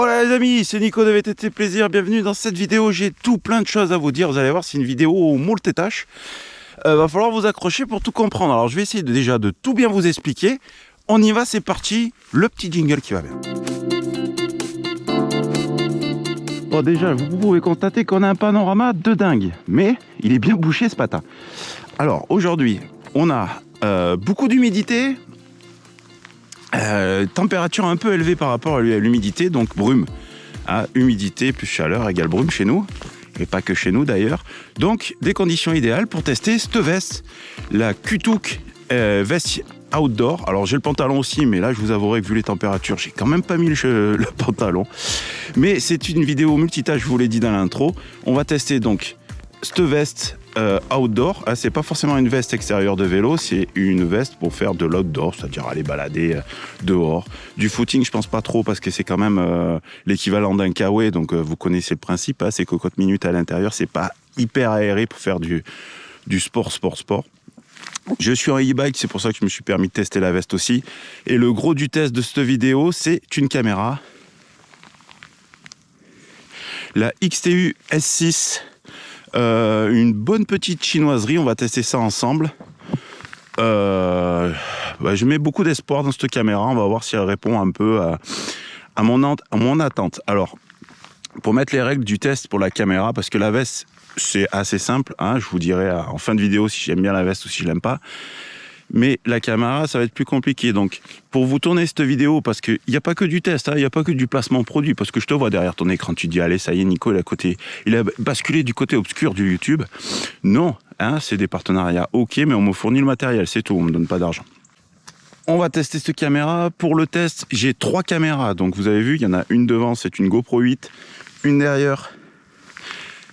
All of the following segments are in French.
Hola les amis, c'est Nico de VTT Plaisir, bienvenue dans cette vidéo. J'ai tout plein de choses à vous dire, vous allez voir, c'est une vidéo aux moult tâches. Va falloir vous accrocher pour tout comprendre. Alors je vais essayer déjà de tout bien vous expliquer. On y va, c'est parti, le petit jingle qui va bien. Bon déjà, vous pouvez constater qu'on a un panorama de dingue, mais il est bien bouché ce matin. Alors aujourd'hui, on a beaucoup d'humidité. Température un peu élevée par rapport à l'humidité, donc brume. Humidité plus chaleur égale brume chez nous, et pas que chez nous d'ailleurs. Donc des conditions idéales pour tester cette veste, la Kutuk veste outdoor. Alors j'ai le pantalon aussi, mais là je vous avouerai que vu les températures, j'ai quand même pas mis le pantalon. Mais c'est une vidéo multitâche, je vous l'ai dit dans l'intro. On va tester donc cette veste outdoor. C'est pas forcément une veste extérieure de vélo, c'est une veste pour faire de l'outdoor, c'est-à-dire aller balader dehors. Du footing, je pense pas trop parce que c'est quand même l'équivalent d'un kawaii, donc vous connaissez le principe, c'est cocotte minute à l'intérieur, c'est pas hyper aéré pour faire du sport. Je suis en e-bike, c'est pour ça que je me suis permis de tester la veste aussi. Et le gros du test de cette vidéo, c'est une caméra, la XTU S6. Une bonne petite chinoiserie, on va tester ça ensemble. Je mets beaucoup d'espoir dans cette caméra, on va voir si elle répond un peu à mon attente. Alors, pour mettre les règles du test pour la caméra, parce que la veste, c'est assez simple, je vous dirai en fin de vidéo si j'aime bien la veste ou si je l'aime pas. Mais la caméra, ça va être plus compliqué. Donc, pour vous tourner cette vidéo, parce qu'il n'y a pas que du test, il n'y a pas que du placement produit, parce que je te vois derrière ton écran, tu te dis, allez, ça y est, Nico, il a basculé du côté obscur du YouTube. Non, c'est des partenariats, ok, mais on me fournit le matériel, c'est tout, on ne me donne pas d'argent. On va tester cette caméra. Pour le test, j'ai 3 caméras. Donc, vous avez vu, il y en a une devant, c'est une GoPro 8, une derrière,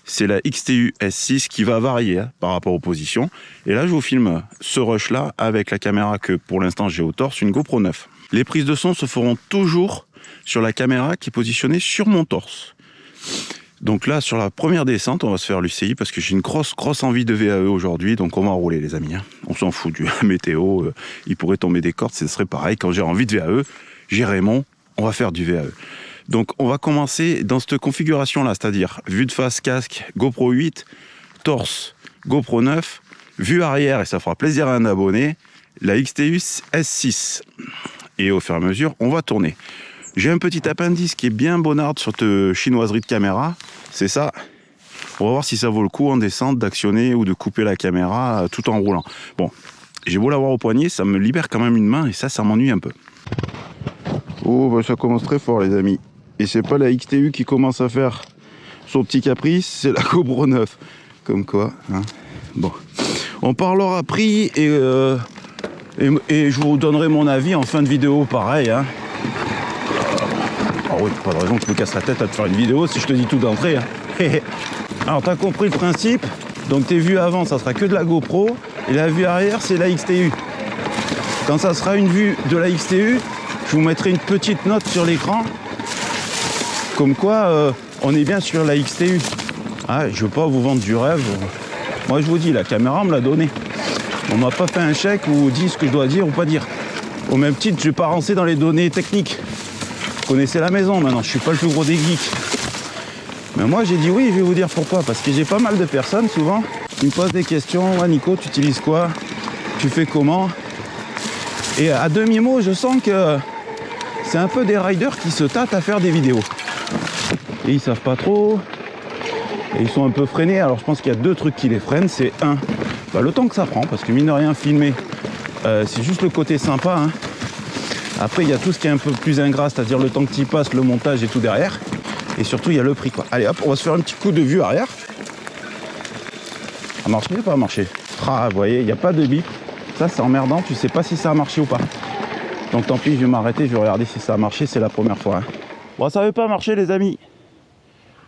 c'est la XTU S6 qui va varier par rapport aux positions. Et là, je vous filme ce rush-là avec la caméra que pour l'instant j'ai au torse, une GoPro 9. Les prises de son se feront toujours sur la caméra qui est positionnée sur mon torse. Donc là, sur la première descente, on va se faire l'UCI parce que j'ai une grosse envie de VAE aujourd'hui. Donc on va rouler les amis. On s'en fout du météo. Il pourrait tomber des cordes, ce serait pareil. Quand j'ai envie de VAE, j'ai Raymond, on va faire du VAE. Donc on va commencer dans cette configuration-là, c'est-à-dire vue de face casque, GoPro 8, torse, GoPro 9, vue arrière, et ça fera plaisir à un abonné, la XTU S6. Et au fur et à mesure, on va tourner. J'ai un petit appendice qui est bien bonnard sur cette chinoiserie de caméra, c'est ça. On va voir si ça vaut le coup en descente d'actionner ou de couper la caméra tout en roulant. Bon, j'ai beau l'avoir au poignet, ça me libère quand même une main et ça m'ennuie un peu. Oh, ça commence très fort les amis. Et c'est pas la XTU qui commence à faire son petit caprice, c'est la GoPro 9. Comme quoi, Bon. On parlera prix et je vous donnerai mon avis en fin de vidéo, pareil. Ah oui, pas de raison que je me casse la tête à te faire une vidéo si je te dis tout d'entrée. Alors t'as compris le principe. Donc tes vues avant, ça sera que de la GoPro. Et la vue arrière, c'est la XTU. Quand ça sera une vue de la XTU, je vous mettrai une petite note sur l'écran. Comme quoi, on est bien sur la XTU. Je veux pas vous vendre du rêve. Moi, je vous dis, la caméra, on me l'a donné. On m'a pas fait un chèque ou dit ce que je dois dire ou pas dire. Au même titre, je vais pas rentrer dans les données techniques. Vous connaissez la maison maintenant, je suis pas le plus gros des geeks. Mais moi, j'ai dit oui, je vais vous dire pourquoi. Parce que j'ai pas mal de personnes, souvent, qui me posent des questions. Ouais, Nico, tu utilises quoi? Tu fais comment? Et à demi-mot, je sens que c'est un peu des riders qui se tâtent à faire des vidéos. Et ils savent pas trop. Et ils sont un peu freinés. Alors je pense qu'il y a 2 trucs qui les freinent. C'est le temps que ça prend. Parce que mine de rien, filmer, c'est juste le côté sympa. Après, il y a tout ce qui est un peu plus ingrat. C'est-à-dire le temps que tu y passes, le montage et tout derrière. Et surtout, il y a le prix, quoi. Allez hop, on va se faire un petit coup de vue arrière. Ça a marché ou pas marché? Vous voyez, il n'y a pas de bip. Ça, c'est emmerdant. Tu sais pas si ça a marché ou pas. Donc tant pis, je vais m'arrêter, je vais regarder si ça a marché, c'est la première fois. Bon, ça n'avait pas marché les amis.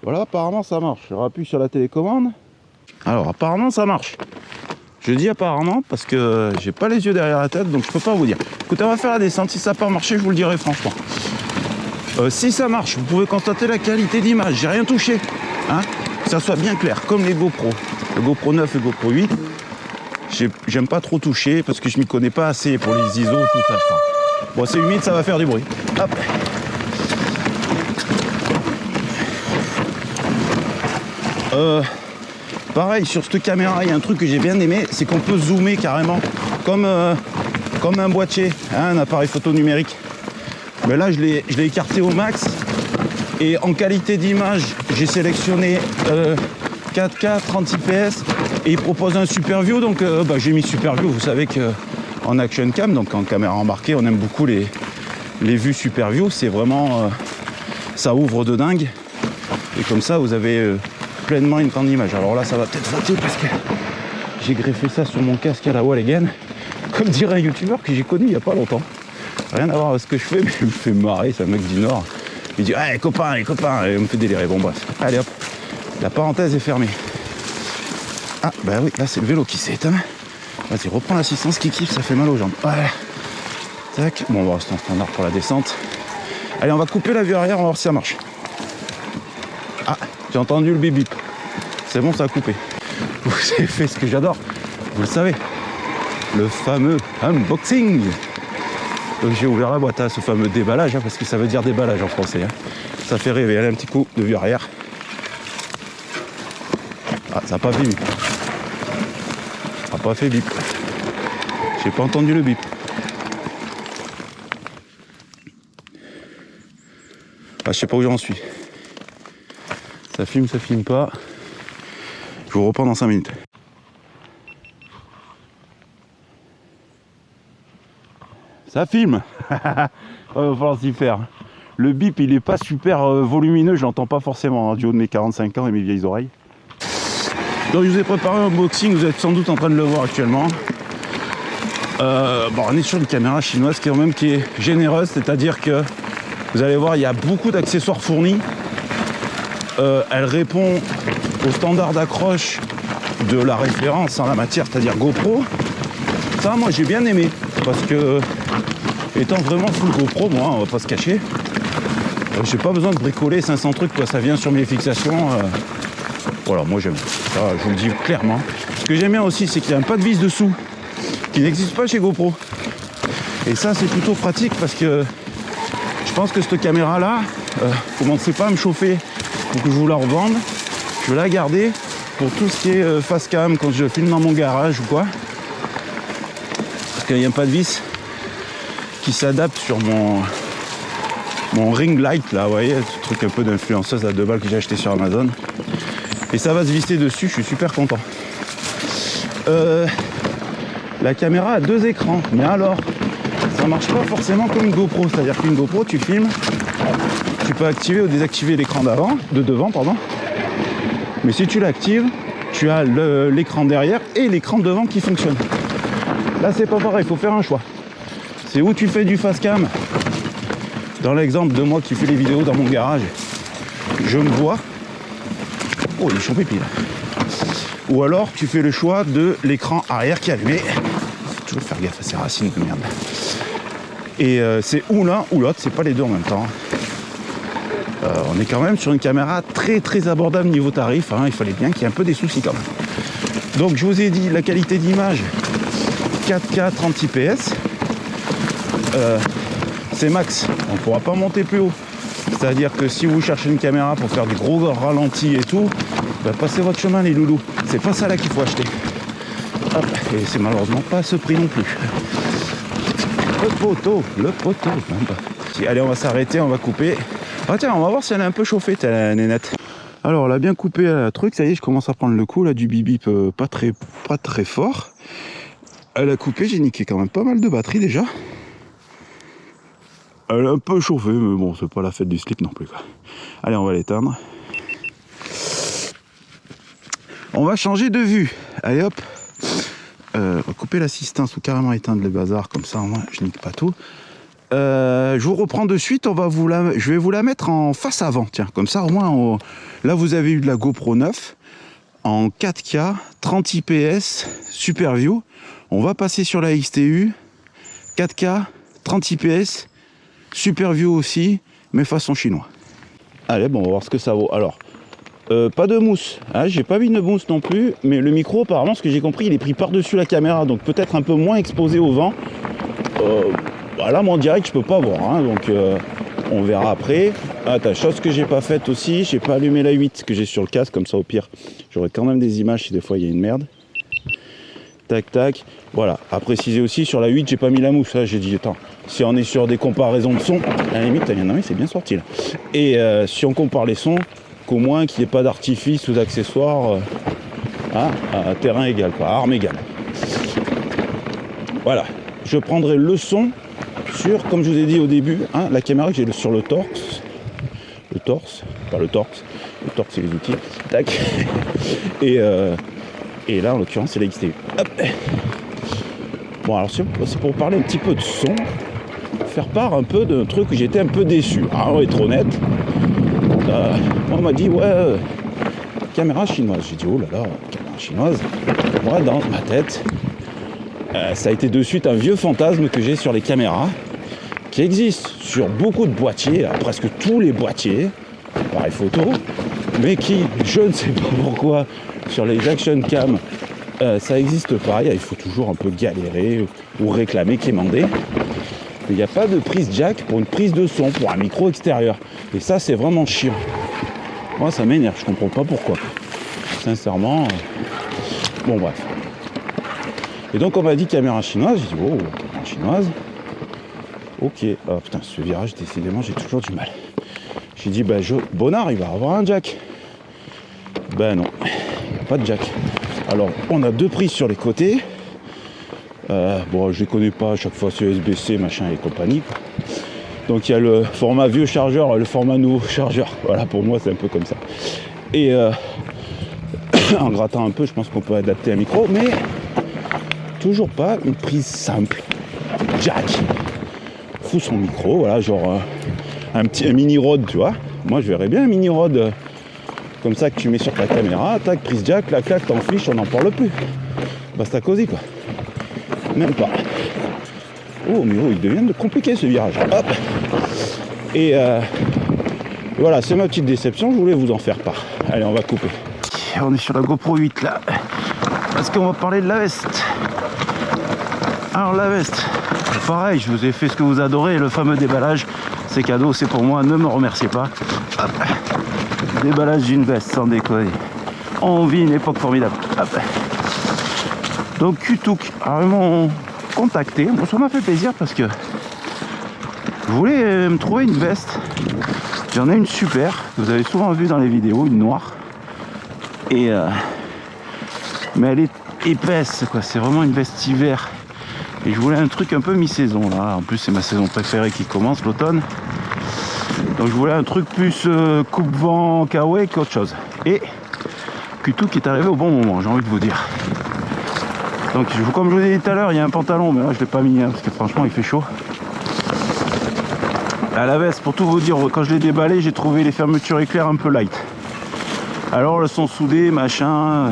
Voilà, apparemment ça marche. Je rappuie sur la télécommande. Alors apparemment ça marche. Je dis apparemment parce que j'ai pas les yeux derrière la tête, donc je peux pas vous dire. Écoutez, on va faire la descente. Si ça n'a pas marché, je vous le dirai franchement. Si ça marche, vous pouvez constater la qualité d'image. J'ai rien touché. Que ça soit bien clair, comme les GoPro. Le GoPro 9 et le GoPro 8. J'aime pas trop toucher parce que je m'y connais pas assez pour les ISO, tout ça. Bon, c'est humide, ça va faire du bruit. Hop. Pareil, sur cette caméra, il y a un truc que j'ai bien aimé, c'est qu'on peut zoomer carrément, comme un boîtier, hein, un appareil photo numérique. Mais là, je l'ai écarté au max. Et en qualité d'image, j'ai sélectionné 4K 30 fps et il propose un Super View. Donc j'ai mis Super View. Vous savez qu'en Action Cam, donc en caméra embarquée, on aime beaucoup les vues Super View. C'est vraiment... ça ouvre de dingue. Et comme ça, vous avez pleinement une grande image. Alors là, ça va peut-être flotter parce que j'ai greffé ça sur mon casque à la wall again. Comme dirait un youtubeur que j'ai connu il n'y a pas longtemps. Rien à voir avec ce que je fais, mais il me fait marrer, c'est un mec du Nord. Il dit, hey, copains, les copains, et il me fait délirer. Bon, bref, allez hop, la parenthèse est fermée. Ah, bah oui, là c'est le vélo qui s'éteint. Vas-y, reprends l'assistance qui kiffe, ça fait mal aux jambes. Voilà. Tac, bon, on va rester en standard pour la descente. Allez, on va couper la vue arrière, on va voir si ça marche. Ah, j'ai entendu le bip bip. C'est bon, ça a coupé. Vous avez fait ce que j'adore, vous le savez. Le fameux unboxing. Donc j'ai ouvert la boîte à ce fameux déballage, hein, parce que ça veut dire déballage en français. Hein. Ça fait rêver. Allez, un petit coup de vue arrière. Ah, ça n'a pas fait bip. Ça n'a pas fait bip. J'ai pas entendu le bip. Ah, je sais pas où j'en suis. Ça filme pas. Je vous reprends dans 5 minutes. Ça filme. Il va falloir s'y faire. Le bip, il est pas super volumineux, je l'entends pas forcément, hein, du haut de mes 45 ans et mes vieilles oreilles. Donc je vous ai préparé un unboxing, vous êtes sans doute en train de le voir actuellement. On est sur une caméra chinoise qui est généreuse, c'est-à-dire que vous allez voir, il y a beaucoup d'accessoires fournis. Elle répond au standard d'accroche de la référence en la matière, c'est-à-dire GoPro. Ça, moi, j'ai bien aimé, parce que étant vraiment full GoPro, moi, on va pas se cacher, j'ai pas besoin de bricoler 500 trucs, quoi. Ça vient sur mes fixations. Voilà, moi j'aime ça, je vous le dis clairement. Ce que j'aime bien aussi, c'est qu'il y a un pas de vis dessous qui n'existe pas chez GoPro. Et ça, c'est plutôt pratique parce que je pense que cette caméra là, commencez pas à me chauffer pour que je vous la revende. Je vais la garder pour tout ce qui est face cam quand je filme dans mon garage ou quoi. Parce qu'il y a un pas de vis qui s'adapte sur mon ring light là, vous voyez, ce truc un peu d'influenceuse à 2 balles que j'ai acheté sur Amazon. Et ça va se visser dessus, je suis super content. La caméra a 2 écrans, mais alors, ça marche pas forcément comme une GoPro. C'est-à-dire qu'une GoPro, tu filmes, tu peux activer ou désactiver l'écran de devant, pardon. Mais si tu l'actives, tu as l'écran derrière et l'écran devant qui fonctionne. Là, c'est pas pareil, il faut faire un choix. C'est où tu fais du face cam. Dans l'exemple de moi qui fais les vidéos dans mon garage, je me vois. Oh, il est chaud pipi là. Ou alors tu fais le choix de l'écran arrière qui est allumé. Faut toujours faire gaffe à ces racines de merde. Et c'est ou l'un ou l'autre, c'est pas les deux en même temps. On est quand même sur une caméra très très abordable niveau tarif, hein. Il fallait bien qu'il y ait un peu des soucis quand même. Donc je vous ai dit la qualité d'image 4K 30 IPS. C'est max, on ne pourra pas monter plus haut. C'est-à-dire que si vous cherchez une caméra pour faire des gros ralentis et tout, bah, passez votre chemin les loulous. C'est pas ça là qu'il faut acheter. Hop. Et c'est malheureusement pas à ce prix non plus. Le poteau. Allez, on va s'arrêter, on va couper. Ah tiens, on va voir si elle est un peu chauffée, la nénette. Alors, on l'a bien coupé le truc, ça y est, je commence à prendre le coup là du bip bip pas très fort. Elle a coupé, j'ai niqué quand même pas mal de batterie déjà. Elle est un peu chauffée, mais bon, c'est pas la fête du slip non plus, quoi. Allez, on va l'éteindre. On va changer de vue. Allez, hop. On va couper l'assistance ou carrément éteindre le bazar, comme ça, moi, je nique pas tout. Je vous reprends de suite. Je vais vous la mettre en face avant. Tiens, comme ça, au moins, là, vous avez eu de la GoPro 9 en 4K, 30 IPS, Super View. On va passer sur la XTU, 4K, 30 IPS, Super View aussi, mais façon chinois. Allez, bon, on va voir ce que ça vaut. Alors, pas de mousse, hein, j'ai pas mis de mousse non plus, mais le micro, apparemment, ce que j'ai compris, il est pris par-dessus la caméra, donc peut-être un peu moins exposé au vent. Là, moi, en direct, je peux pas voir, hein, donc on verra après. Attends, chose que j'ai pas faite aussi, j'ai pas allumé la 8 que j'ai sur le casque, comme ça au pire, j'aurai quand même des images si des fois il y a une merde. Tac tac, voilà. À préciser aussi, sur la 8 j'ai pas mis la mousse, là j'ai dit attends, si on est sur des comparaisons de sons, à la limite, il y en a un, c'est bien sorti là. Et si on compare les sons, qu'au moins qu'il n'y ait pas d'artifice ou d'accessoires, à terrain égal, quoi, à arme égale. Voilà, je prendrai le son sur, comme je vous ai dit au début, la caméra que j'ai sur le torse, c'est les outils, tac, et là en l'occurrence c'est la XT8. Hop. Bon alors c'est pour parler un petit peu de son, faire part un peu d'un truc où j'étais un peu déçu, on va être honnête. On m'a dit ouais, caméra chinoise, j'ai dit oh là là, caméra chinoise, moi dans ma tête, ça a été de suite un vieux fantasme que j'ai sur les caméras, qui existe sur beaucoup de boîtiers, presque tous les boîtiers, appareil photo, mais qui, je ne sais pas pourquoi, sur les action cam, ça existe pas, il faut toujours un peu galérer ou réclamer, quémander. Mais il n'y a pas de prise jack pour une prise de son, pour un micro extérieur. Et ça, c'est vraiment chiant. Moi, ça m'énerve, je comprends pas pourquoi. Sincèrement, bon bref. Et donc, on m'a dit caméra chinoise, j'ai dit, oh, caméra chinoise. Ok, oh putain, ce virage, décidément, j'ai toujours du mal. J'ai dit, Bonnard, il va avoir un jack. Ben non, il n'y a pas de jack. Alors, on a deux prises sur les côtés. Bon, je les connais pas, à chaque fois c'est USB-C, machin et compagnie. Donc, il y a le format vieux chargeur et le format nouveau chargeur. Voilà, pour moi, c'est un peu comme ça. Et en grattant un peu, je pense qu'on peut adapter un micro, mais toujours pas une prise simple. Jack. Fout son micro, voilà, genre un mini rod, tu vois. Moi, je verrais bien un mini rod comme ça que tu mets sur ta caméra, tac, prise jack, la claque, t'en fiches, on n'en parle plus. Basta cosy, quoi. Même pas. Oh, mais il devient compliqué ce virage. Hop. Et voilà, c'est ma petite déception, je voulais vous en faire part. Allez, on va couper. On est sur la GoPro 8 là. Parce qu'on va parler de la veste. Alors la veste, pareil, je vous ai fait ce que vous adorez, le fameux déballage. C'est cadeau, c'est pour moi, ne me remerciez pas. Hop. Déballage d'une veste, sans déconner. On vit une époque formidable. Hop. Donc Kutuk, alors ils m'ont contacté. Bon, ça m'a fait plaisir parce que je voulais me trouver une veste. J'en ai une super, que vous avez souvent vu dans les vidéos, une noire. Et mais elle est épaisse, quoi. C'est vraiment une veste hiver. Et je voulais un truc un peu mi-saison là. En plus c'est ma saison préférée qui commence, l'automne. Donc je voulais un truc plus coupe-vent kawaii qu'autre chose. Et Kutuk est arrivé au bon moment, j'ai envie de vous dire. Donc comme je vous ai dit tout à l'heure, il y a un pantalon, mais là je ne l'ai pas mis parce que franchement il fait chaud. À la veste, pour tout vous dire, quand je l'ai déballé, j'ai trouvé les fermetures éclairs un peu light. Alors elles sont soudées, machin,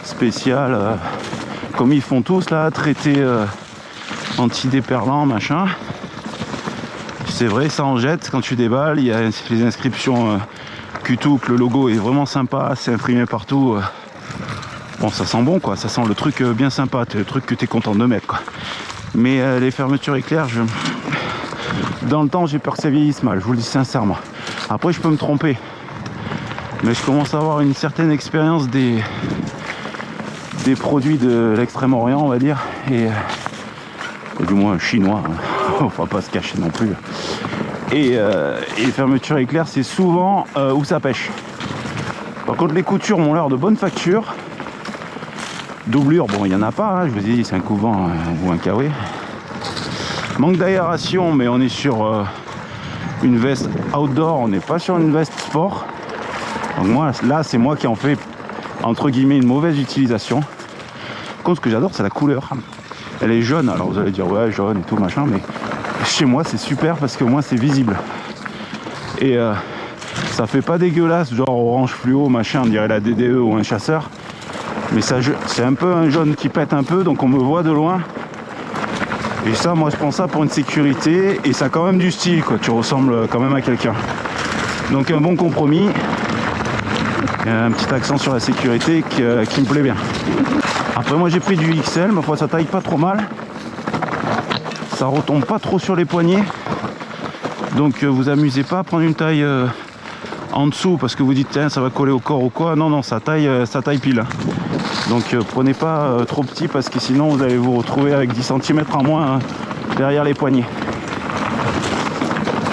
spécial, comme ils font tous là, traité anti-déperlant, machin. C'est vrai, ça en jette quand tu déballes, il y a les inscriptions Kutuk, le logo est vraiment sympa, c'est imprimé partout. Bon, ça sent bon quoi, ça sent le truc bien sympa, le truc que tu es content de mettre quoi. Mais les fermetures éclairs, dans le temps j'ai peur que ça vieillisse mal, je vous le dis sincèrement. Après je peux me tromper, mais je commence à avoir une certaine expérience des produits de l'extrême-orient on va dire, et du moins chinois, hein. On va pas se cacher non plus. Et les fermetures éclairs c'est souvent où ça pêche. Par contre les coutures m'ont l'air de bonne facture. Doublure, bon il n'y en a pas, hein, je vous ai dit c'est un couvent ou un kawaii. Manque d'aération, mais on est sur une veste outdoor, on n'est pas sur une veste sport. Donc moi là c'est moi qui en fais entre guillemets une mauvaise utilisation. Par contre ce que j'adore c'est la couleur. Elle est jaune, alors vous allez dire ouais jaune et tout machin, mais chez moi c'est super parce que moi c'est visible. Et ça fait pas dégueulasse, genre orange fluo machin, on dirait la DDE ou un chasseur. Mais ça c'est un peu un jaune qui pète un peu, donc on me voit de loin. Et ça moi je prends ça pour une sécurité, et ça a quand même du style quoi, tu ressembles quand même à quelqu'un. Donc un bon compromis, et un petit accent sur la sécurité qui me plaît bien. Après moi j'ai pris du XL, ma foi ça taille pas trop mal. Ça retombe pas trop sur les poignets. Donc vous amusez pas à prendre une taille en dessous parce que vous dites tiens ça va coller au corps ou quoi. Non non, ça taille pile. Donc prenez pas trop petit parce que sinon vous allez vous retrouver avec 10 cm en moins derrière les poignets.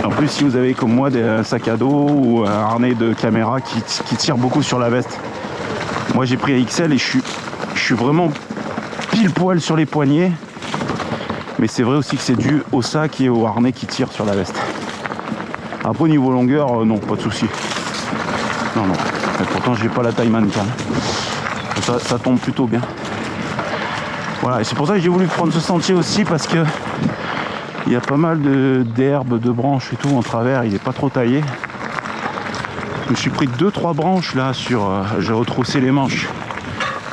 En plus si vous avez comme moi un sac à dos ou un harnais de caméra qui tire beaucoup sur la veste. Moi j'ai pris un XL et je suis vraiment pile poil sur les poignets. Mais c'est vrai aussi que c'est dû au sac et au harnais qui tire sur la veste. Après au niveau longueur, non, pas de souci. Non, non. Et pourtant j'ai pas la taille mannequin. Ça tombe plutôt bien. Voilà, et c'est pour ça que j'ai voulu prendre ce sentier aussi parce que il y a pas mal d'herbes, de branches et tout en travers, il n'est pas trop taillé. Je me suis pris 2-3 branches là sur. J'ai retroussé les manches.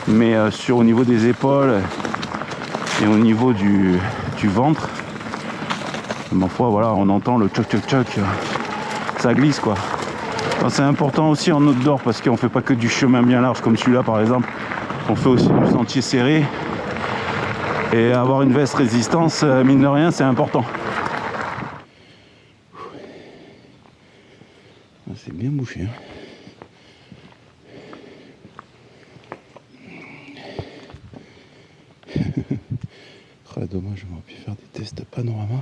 Mais sur au niveau des épaules et au niveau du ventre. Ma foi, voilà, on entend le tchoc tchoc tchoc. Ça glisse quoi. C'est important aussi en outdoor parce qu'on fait pas que du chemin bien large comme celui-là par exemple. On fait aussi du sentier serré. Et avoir une veste résistance, mine de rien, c'est important. C'est bien bouché. Hein. Oh, dommage, on aurait pu faire des tests panorama.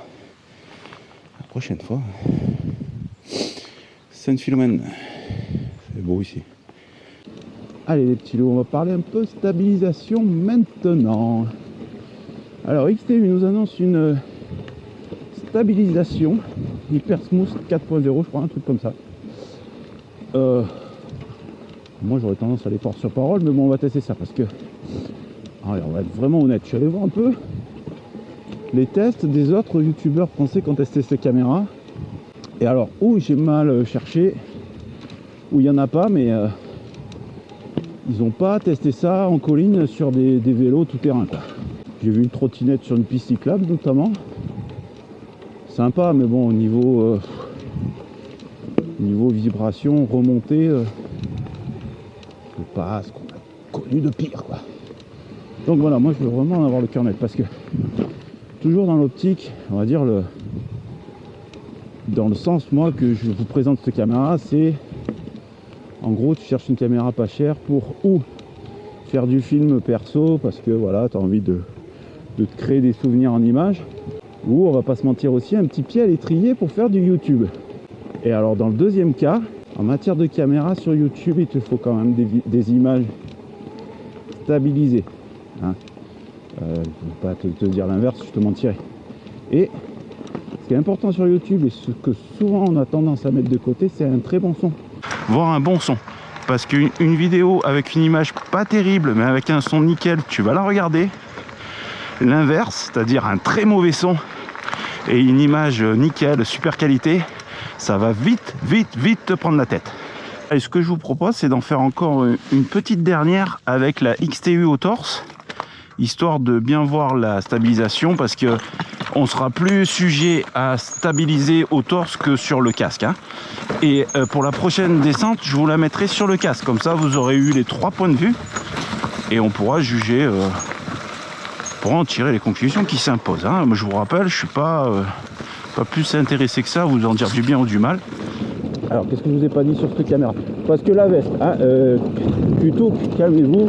La prochaine fois. Saint-Philomène. C'est beau ici. Allez les petits loups, on va parler un peu stabilisation maintenant. Alors XTU nous annonce une stabilisation Hyper Smooth 4.0, je crois, un truc comme ça. Moi j'aurais tendance à aller croire sur parole, mais bon on va tester ça parce que allez, on va être vraiment honnête. Je suis allé voir un peu les tests des autres youtubeurs français qui ont testé ces caméras. Et alors, où j'ai mal cherché, où il n'y en a pas, mais ils n'ont pas testé ça en colline sur des vélos tout terrain quoi. J'ai vu une trottinette sur une piste cyclable notamment. Sympa, mais bon, au niveau vibration, remontée, c'est pas ce qu'on a connu de pire quoi. Donc voilà, moi je veux vraiment en avoir le cœur net parce que toujours dans l'optique, on va dire dans le sens moi que je vous présente cette caméra, c'est en gros tu cherches une caméra pas chère pour ou faire du film perso parce que voilà, tu as envie de te créer des souvenirs en images, ou on va pas se mentir aussi, un petit pied à l'étrier pour faire du YouTube. Et alors dans le deuxième cas, en matière de caméra sur YouTube, il te faut quand même des images stabilisées. Hein. Je ne vais pas te dire l'inverse, je te mentirais. Et ce qui est important sur YouTube et ce que souvent on a tendance à mettre de côté, c'est un très bon son. Voir un bon son. Parce qu'une vidéo avec une image pas terrible, mais avec un son nickel, tu vas la regarder. L'inverse, c'est-à-dire un très mauvais son et une image nickel, super qualité, ça va vite te prendre la tête. Et ce que je vous propose, c'est d'en faire encore une petite dernière avec la XTU au torse, histoire de bien voir la stabilisation, parce que on sera plus sujet à stabiliser au torse que sur le casque. Hein. Et pour la prochaine descente, je vous la mettrai sur le casque, comme ça vous aurez eu les 3 points de vue et on pourra juger. Pour en tirer les conclusions qui s'imposent. Hein. Moi, je vous rappelle, je suis pas plus intéressé que ça à vous en dire du bien ou du mal. Alors, qu'est-ce que je vous ai pas dit sur cette caméra? Parce que la veste, hein, plutôt, calmez-vous,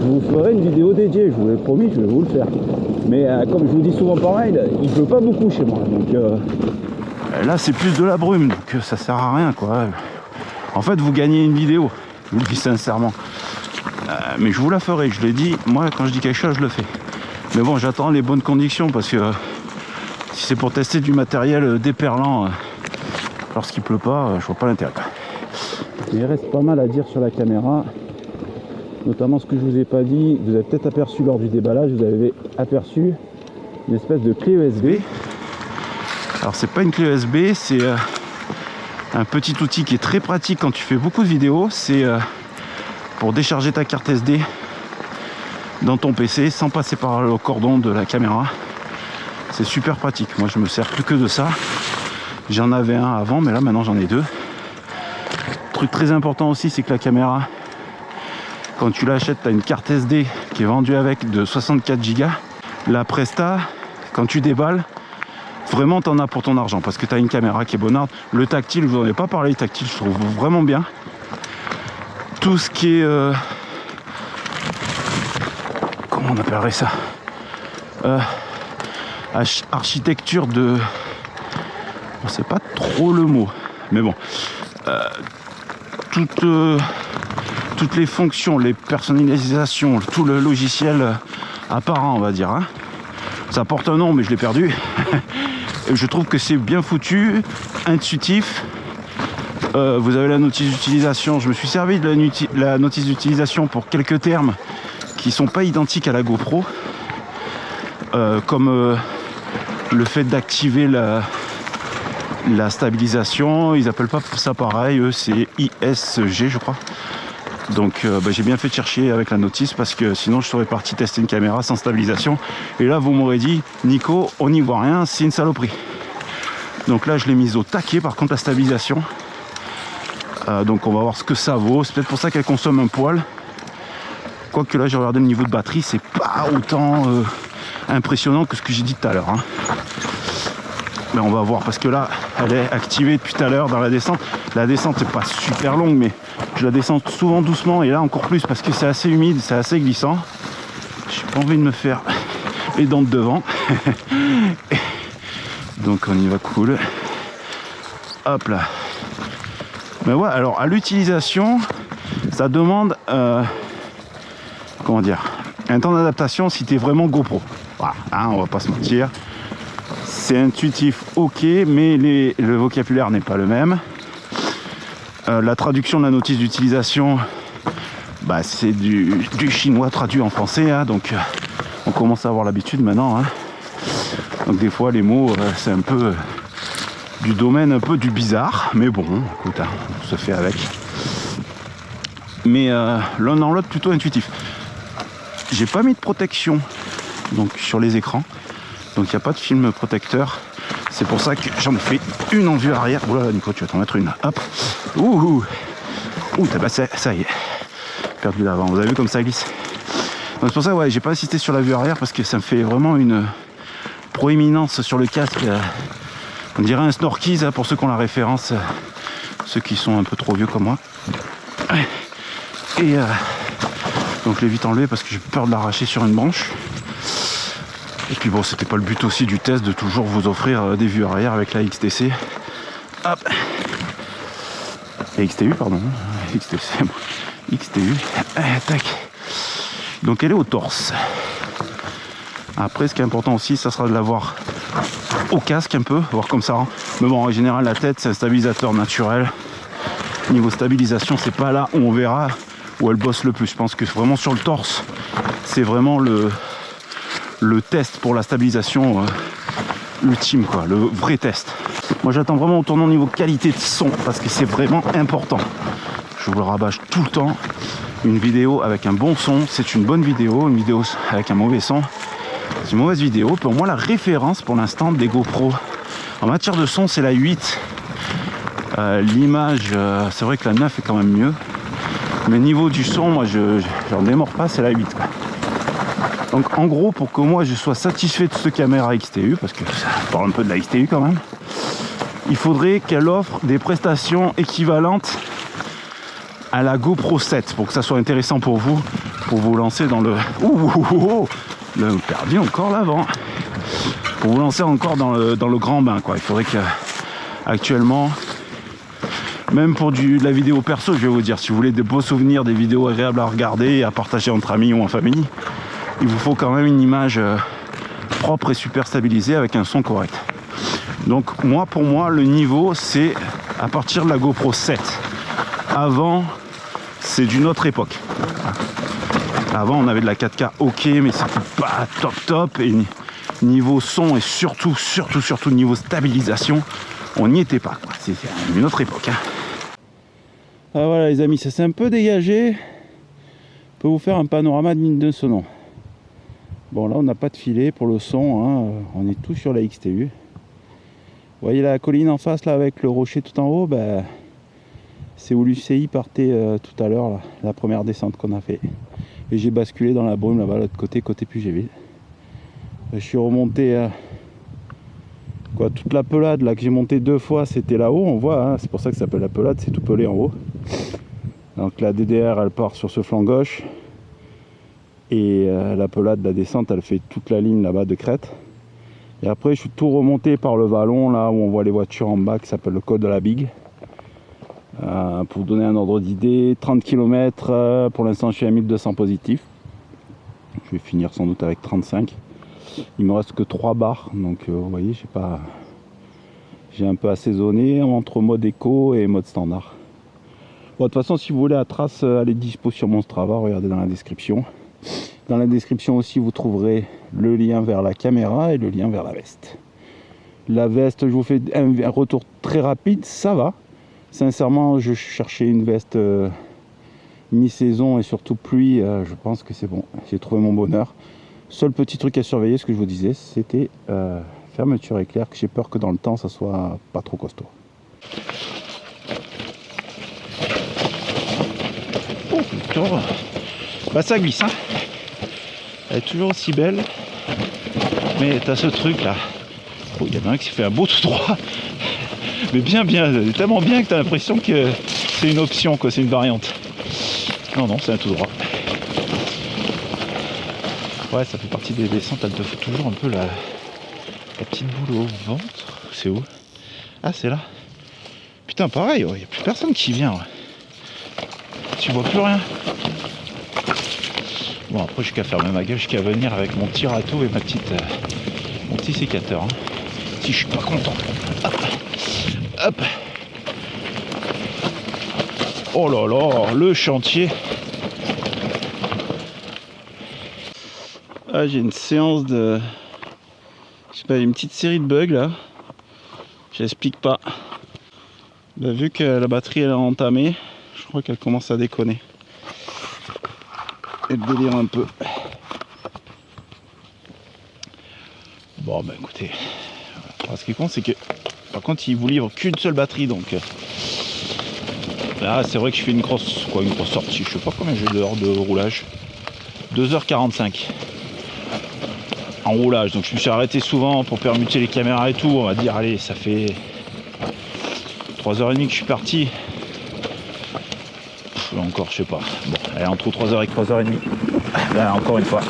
je vous ferai une vidéo dédiée, je vous l'ai promis, je vais vous le faire. Mais comme je vous dis souvent par mail, il pleut pas beaucoup chez moi. Donc là, c'est plus de la brume, donc ça sert à rien, quoi. En fait, vous gagnez une vidéo, je vous le dis sincèrement. Mais je vous la ferai, je l'ai dit, moi, quand je dis quelque chose, je le fais. Mais bon, j'attends les bonnes conditions parce que si c'est pour tester du matériel déperlant lorsqu'il pleut pas, je vois pas l'intérêt. Il reste pas mal à dire sur la caméra, notamment ce que je vous ai pas dit. Vous avez peut-être aperçu lors du déballage, vous avez aperçu une espèce de clé USB. Alors c'est pas une clé USB, c'est un petit outil qui est très pratique quand tu fais beaucoup de vidéos. C'est pour décharger ta carte SD dans ton PC sans passer par le cordon de la caméra. C'est super pratique. Moi je me sers plus que de ça. J'en avais un avant, mais là maintenant j'en ai 2. Truc très important aussi, c'est que la caméra, quand tu l'achètes, tu as une carte SD qui est vendue avec de 64 Go. La Presta, quand tu déballes, vraiment t'en as pour ton argent parce que tu as une caméra qui est bonarde. Le tactile, je vous en ai pas parlé, le tactile je trouve vraiment bien. Tout ce qui est comment on appellerait ça, architecture de, on sait pas trop le mot, mais bon, toutes les fonctions, les personnalisations, tout le logiciel apparent, on va dire, hein. Ça porte un nom mais je l'ai perdu. Et je trouve que c'est bien foutu, intuitif. Vous avez la notice d'utilisation. Je me suis servi de la notice d'utilisation pour quelques termes qui sont pas identiques à la GoPro, comme le fait d'activer la stabilisation. Ils appellent pas ça pareil, eux c'est ISG je crois. Donc j'ai bien fait de chercher avec la notice parce que sinon je serais parti tester une caméra sans stabilisation. Et là vous m'aurez dit Nico, on n'y voit rien, c'est une saloperie. Donc là je l'ai mise au taquet par contre la stabilisation. Donc on va voir ce que ça vaut. C'est peut-être pour ça qu'elle consomme un poil. Quoique là j'ai regardé le niveau de batterie, c'est pas autant impressionnant que ce que j'ai dit tout à l'heure, hein. Mais on va voir parce que là elle est activée depuis tout à l'heure dans la descente. La descente n'est pas super longue mais je la descends souvent doucement et là encore plus parce que c'est assez humide, c'est assez glissant. J'ai pas envie de me faire les dents de devant. Donc on y va cool. Hop là. Mais ouais, alors à l'utilisation, ça demande comment dire, un temps d'adaptation si tu es vraiment GoPro. Voilà, hein, on va pas se mentir. C'est intuitif, ok, mais le vocabulaire n'est pas le même. La traduction de la notice d'utilisation, c'est du chinois traduit en français, hein, donc on commence à avoir l'habitude maintenant, hein. Donc des fois les mots, c'est un peu du domaine un peu du bizarre, mais bon, écoute, hein, on se fait avec. Mais l'un dans l'autre plutôt intuitif. J'ai pas mis de protection donc sur les écrans. Donc il n'y a pas de film protecteur. C'est pour ça que j'en ai fait une en vue arrière. Oula Nico, tu vas t'en mettre une. Hop. Ouh. Ça y est. Perdu l'avant. Vous avez vu comme ça glisse. Donc c'est pour ça ouais, j'ai pas insisté sur la vue arrière parce que ça me fait vraiment une proéminence sur le casque. On dirait un Snorkeys hein, pour ceux qui ont la référence. Ceux qui sont un peu trop vieux comme moi. Et donc je l'ai vite enlevé parce que j'ai peur de l'arracher sur une branche. Et puis bon, c'était pas le but aussi du test de toujours vous offrir des vues arrière avec la XTC. Hop. Et XTU, pardon. XTC, bon. XTU. Tac. Donc elle est au torse. Après, ce qui est important aussi, ça sera de l'avoir au casque un peu, voir comme ça rend. Mais bon, en général, la tête, c'est un stabilisateur naturel. Niveau stabilisation, c'est pas là où on verra où elle bosse le plus. Je pense que vraiment sur le torse, c'est vraiment le test pour la stabilisation ultime, quoi, le vrai test. Moi j'attends vraiment au tournant niveau qualité de son parce que c'est vraiment important. Je vous le rabâche tout le temps. Une vidéo avec un bon son, c'est une bonne vidéo. Une vidéo avec un mauvais son, c'est une mauvaise vidéo. Pour moi la référence pour l'instant des GoPro en matière de son c'est la 8. L'image, c'est vrai que la 9 est quand même mieux. Mais niveau du son, moi j'en démords pas, c'est la 8 quoi. Donc en gros, pour que moi je sois satisfait de cette caméra XTU, parce que ça parle un peu de la XTU quand même, il faudrait qu'elle offre des prestations équivalentes à la GoPro 7 pour que ça soit intéressant pour vous lancer dans le... Le perdu encore l'avant. Pour vous lancer encore dans le grand bain, quoi. Il faudrait que actuellement, même pour de la vidéo perso, je vais vous dire, si vous voulez des beaux souvenirs, des vidéos agréables à regarder et à partager entre amis ou en famille, il vous faut quand même une image propre et super stabilisée avec un son correct. Donc pour moi, le niveau, c'est à partir de la GoPro 7. Avant, c'est d'une autre époque. Avant, on avait de la 4K, ok, mais c'était pas top. Et niveau son et surtout niveau stabilisation, on n'y était pas, quoi. C'est une autre époque. Hein. Ah, voilà les amis, ça s'est un peu dégagé. Je peux vous faire un panorama de mine de Sonon. Bon là on n'a pas de filet pour le son, hein. On est tout sur la XTU. Vous voyez la colline en face là avec le rocher tout en haut, c'est où l'UCI partait tout à l'heure, la première descente qu'on a fait. Et j'ai basculé dans la brume là-bas, l'autre côté Pugerville. Je suis remonté quoi, toute la pelade là que j'ai montée 2 fois, c'était là-haut, on voit, hein, c'est pour ça que ça s'appelle la pelade, c'est tout pelé en haut. Donc la DDR elle part sur ce flanc gauche et la pelade, la descente, elle fait toute la ligne là-bas de crête. Et après je suis tout remonté par le vallon là où on voit les voitures en bas qui s'appelle le col de la Bigue. Pour donner un ordre d'idée, 30 km, pour l'instant je suis à 1200 positifs. Je vais finir sans doute avec 35. Il me reste que 3 barres, donc vous voyez, j'ai un peu assaisonné entre mode éco et mode standard. Bon, de toute façon, si vous voulez la trace, elle est dispo sur mon Strava, regardez dans la description. Dans la description aussi, vous trouverez le lien vers la caméra et le lien vers la veste. La veste, je vous fais un retour très rapide, ça va. Sincèrement, je cherchais une veste mi-saison et surtout pluie, je pense que c'est bon. J'ai trouvé mon bonheur. Seul petit truc à surveiller, ce que je vous disais, c'était fermeture éclair, que j'ai peur que dans le temps, ça soit pas trop costaud. Oh, putain. Bah ça glisse, hein. Elle est toujours aussi belle. Mais t'as ce truc là. Oh, il y en a un qui s'est fait un beau tout droit. Mais bien, tellement bien que t'as l'impression que c'est une option, quoi, c'est une variante. Non, c'est un tout droit. Ouais, ça fait partie des descentes, elle te fait toujours un peu la petite boule au ventre. C'est où? Ah, c'est là. Putain, pareil, il n'y a plus personne qui vient. Ouais. Tu vois plus rien. Bon, après, j'ai qu'à fermer ma gueule, j'ai qu'à venir avec mon petit râteau et mon petit sécateur. Hein. Si je suis pas content. Hop. Hop. Oh là là, le chantier. Ah, j'ai une séance de... Je sais pas, une petite série de bugs là. J'explique pas. Bah, vu que la batterie elle a entamé, je crois qu'elle commence à déconner. Et le délire un peu. Bon bah écoutez. Alors, ce qui compte c'est que par contre il vous livre qu'une seule batterie donc. Là c'est vrai que je fais une grosse sortie. Je sais pas combien j'ai d'heures de roulage. 2h45. En roulage, donc je me suis arrêté souvent pour permuter les caméras et tout, on va dire allez ça fait 3h30 que je suis parti. Encore je sais pas, bon allez, entre 3h et 3h30. Là encore une fois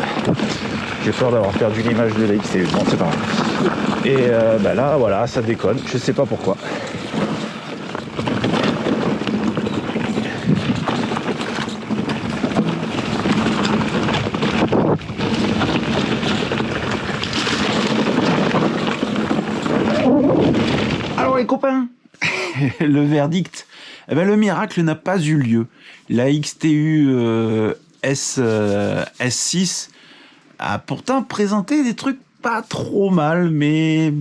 j'ai peur d'avoir perdu l'image de la XT1, bon c'est pas grave. Et bah là voilà ça déconne, je sais pas pourquoi. Les copains, le verdict, eh ben, le miracle n'a pas eu lieu. La XTU S6 a pourtant présenté des trucs pas trop mal, mais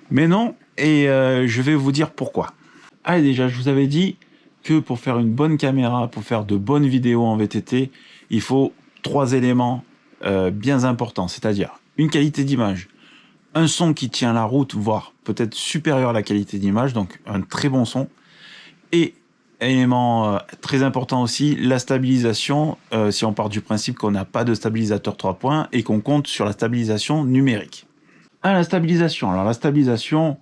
non. Et je vais vous dire pourquoi. Allez, déjà, je vous avais dit que pour faire une bonne caméra, pour faire de bonnes vidéos en VTT, il faut 3 éléments bien importants, c'est-à-dire une qualité d'image, un son qui tient la route, voire peut-être supérieur à la qualité d'image, donc un très bon son. Et élément très important aussi, la stabilisation, si on part du principe qu'on n'a pas de stabilisateur 3 points et qu'on compte sur la stabilisation numérique. Ah, la stabilisation. Alors la stabilisation,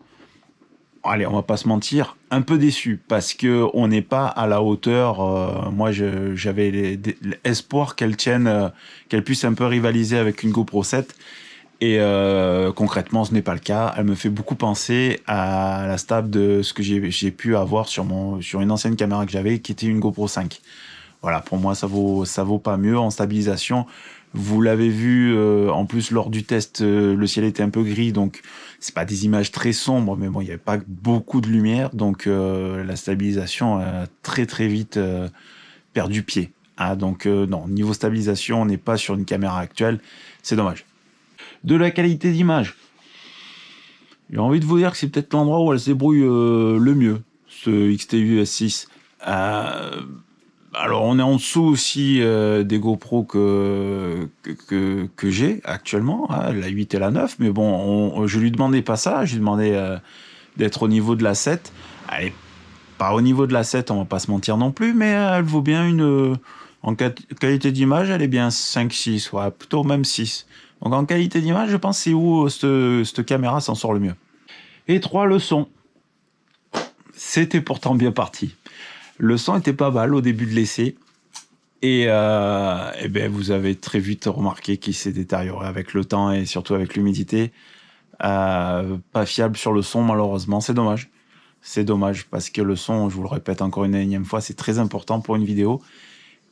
allez, on va pas se mentir, un peu déçu parce que on n'est pas à la hauteur. Moi, j'avais l'espoir qu'elle tienne, qu'elle puisse un peu rivaliser avec une GoPro 7. Et concrètement, ce n'est pas le cas. Elle me fait beaucoup penser à la stab de ce que j'ai pu avoir sur une ancienne caméra que j'avais, qui était une GoPro 5. Voilà, pour moi, ça vaut pas mieux en stabilisation. Vous l'avez vu, en plus lors du test, le ciel était un peu gris, donc c'est pas des images très sombres, mais bon, il n'y avait pas beaucoup de lumière, donc la stabilisation a très très vite perdu pied. Ah, donc non, niveau stabilisation, on n'est pas sur une caméra actuelle, c'est dommage. De la qualité d'image, j'ai envie de vous dire que c'est peut-être l'endroit où elle se débrouille le mieux, ce XTU S6. Alors on est en dessous aussi des GoPro que j'ai actuellement, hein, la 8 et la 9, mais bon, je lui demandais pas ça, je lui demandais d'être au niveau de la 7. Elle est pas au niveau de la 7, on va pas se mentir non plus, mais elle vaut bien en qualité d'image, elle est bien 5-6, ouais, plutôt même 6. Donc en qualité d'image, je pense que c'est où cette caméra s'en sort le mieux. Et 3, le son. C'était pourtant bien parti. Le son était pas mal au début de l'essai. Et ben vous avez très vite remarqué qu'il s'est détérioré avec le temps et surtout avec l'humidité. Pas fiable sur le son, malheureusement. C'est dommage. C'est dommage parce que le son, je vous le répète encore une énième fois, c'est très important pour une vidéo.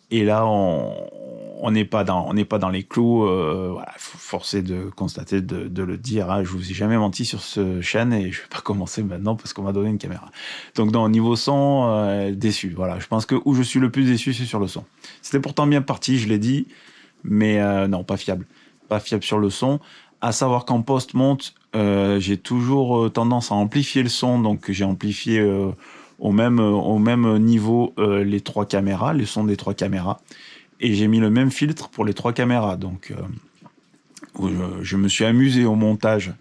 Et là, on n'est pas dans les clous. Voilà, forcé de constater, de le dire. Hein, je vous ai jamais menti sur ce chaîne et je vais pas commencer maintenant parce qu'on m'a donné une caméra. Donc, dans niveau son, déçu. Voilà, je pense que où je suis le plus déçu, c'est sur le son. C'était pourtant bien parti, je l'ai dit, mais non, pas fiable. Pas fiable sur le son. À savoir qu'en post-monte, j'ai toujours tendance à amplifier le son, donc j'ai amplifié au même niveau les 3 caméras, les sons des 3 caméras, et j'ai mis le même filtre pour les 3 caméras. Donc, je me suis amusé au montage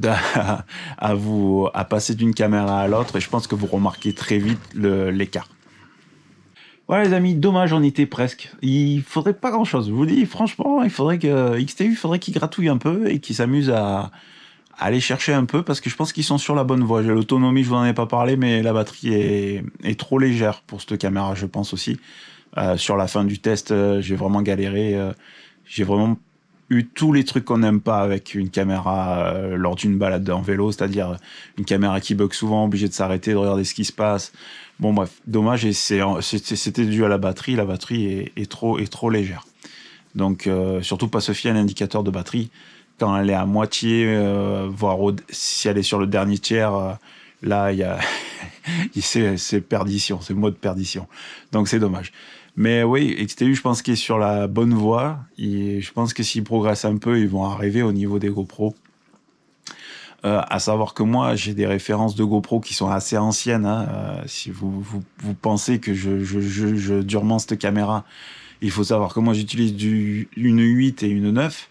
à passer d'une caméra à l'autre, et je pense que vous remarquez très vite l'écart. Voilà les amis, dommage, on y était presque. Il faudrait pas grand chose. Je vous dis, franchement, il faudrait que XTU, qu'il gratouille un peu et qu'il s'amuse à aller chercher un peu parce que je pense qu'ils sont sur la bonne voie. L'autonomie, je vous en ai pas parlé, mais la batterie est trop légère pour cette caméra, je pense aussi. Sur la fin du test, j'ai vraiment galéré. J'ai vraiment eu tous les trucs qu'on n'aime pas avec une caméra lors d'une balade en vélo, c'est-à-dire une caméra qui bug souvent, obligée de s'arrêter, de regarder ce qui se passe. Bon bref, dommage, et c'était dû à la batterie. La batterie est trop légère. Donc surtout pas se fier à l'indicateur de batterie. Quand elle est à moitié, voire si elle est sur le dernier tiers, là il y a c'est perdition, c'est mode perdition. Donc c'est dommage. Mais oui, XTU, je pense qu'il est sur la bonne voie. Et je pense que s'ils progressent un peu, ils vont arriver au niveau des GoPro. À savoir que moi, j'ai des références de GoPro qui sont assez anciennes. Hein. Si vous pensez que je durement cette caméra, il faut savoir que moi, j'utilise une 8 et une 9.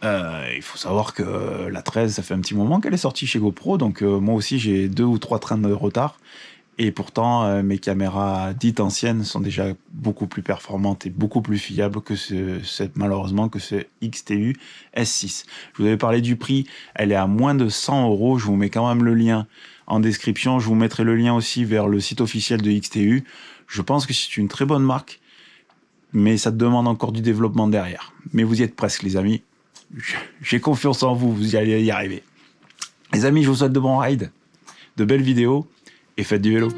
Il faut savoir que la 13, ça fait un petit moment qu'elle est sortie chez GoPro. Donc moi aussi, j'ai 2 ou 3 trains de retard. Et pourtant, mes caméras dites anciennes sont déjà beaucoup plus performantes et beaucoup plus fiables que malheureusement que ce XTU S6. Je vous avais parlé du prix, elle est à moins de 100 €. Je vous mets quand même le lien en description. Je vous mettrai le lien aussi vers le site officiel de XTU. Je pense que c'est une très bonne marque, mais ça demande encore du développement derrière. Mais vous y êtes presque, les amis. J'ai confiance en vous, vous allez y arriver. Les amis, je vous souhaite de bons rides, de belles vidéos, et faites du vélo.